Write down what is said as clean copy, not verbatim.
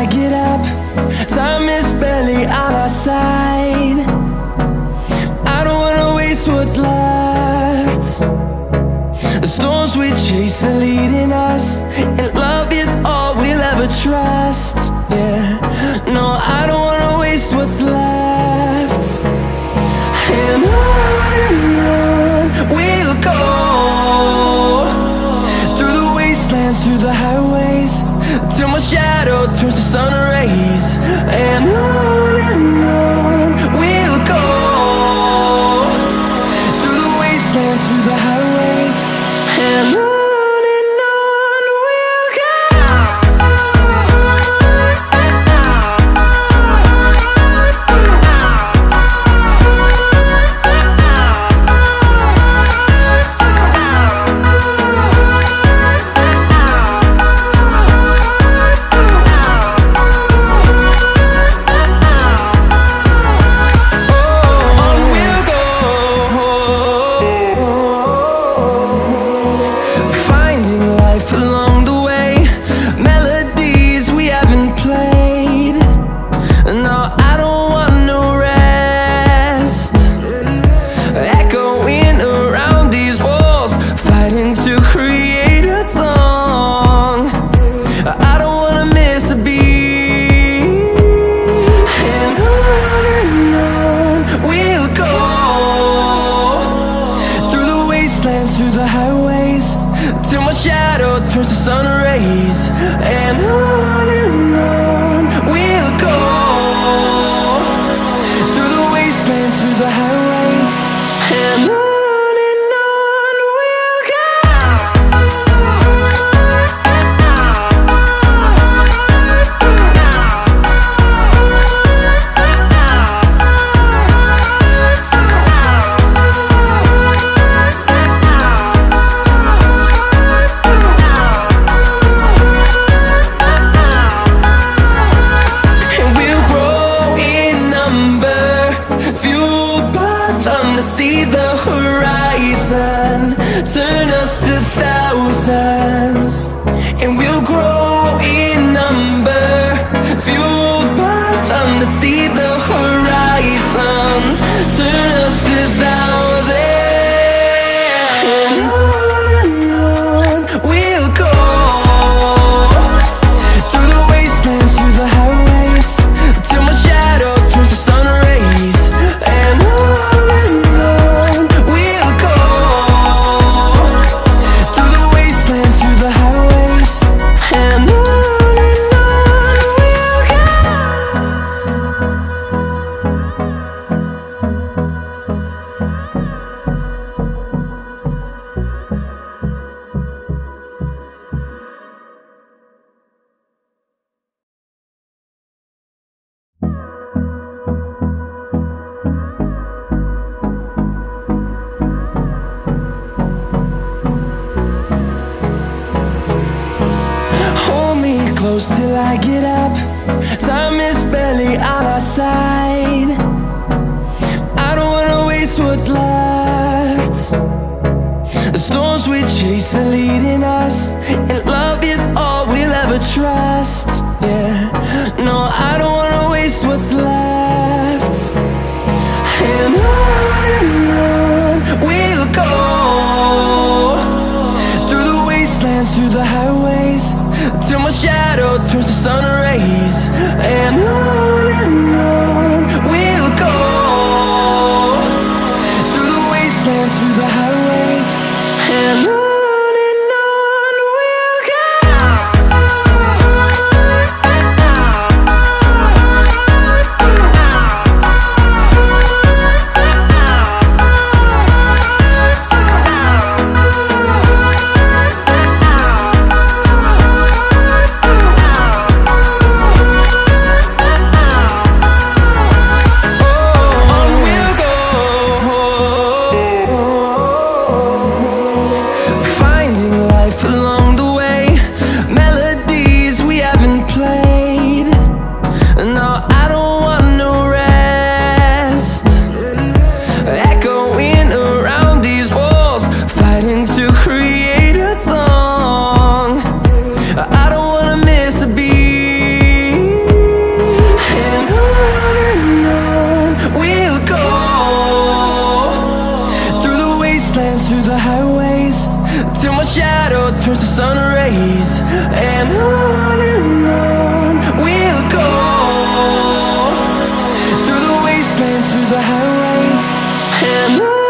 I get up. Time is barely on our side. I don't wanna waste what's left. The storms we chase are leading us, and love is all we'll ever trust. Yeah, no, I don't wanna waste what's left. And on we'll go, through the wastelands, through the highways, till my shadow turns to sun rays. And on we'll go, through the wastelands, through the highways, and on. Through the highways, till my shadow turns to sun rays. And on we'll go, through the wastelands, through the highways, and on we'll go. See the horizon turn us to thousands, and we'll grow in number, fueled by them. To see the horizon turn us to thousands, and on we'll go, through the wastelands, through the highways, till my shadow turns to sun rays. And close till I get up. Time is barely on our side. I don't wanna waste what's left. The storms we chase are leading us, and love is all we'll ever trust. Yeah, no, I don't wanna waste what's left. And on we'll go, through the wastelands, through the highways, till my shadow turns to sun rays. And on through the highways, till my shadow turns to sun rays. And on we'll go, through the wastelands, through the highways, and on.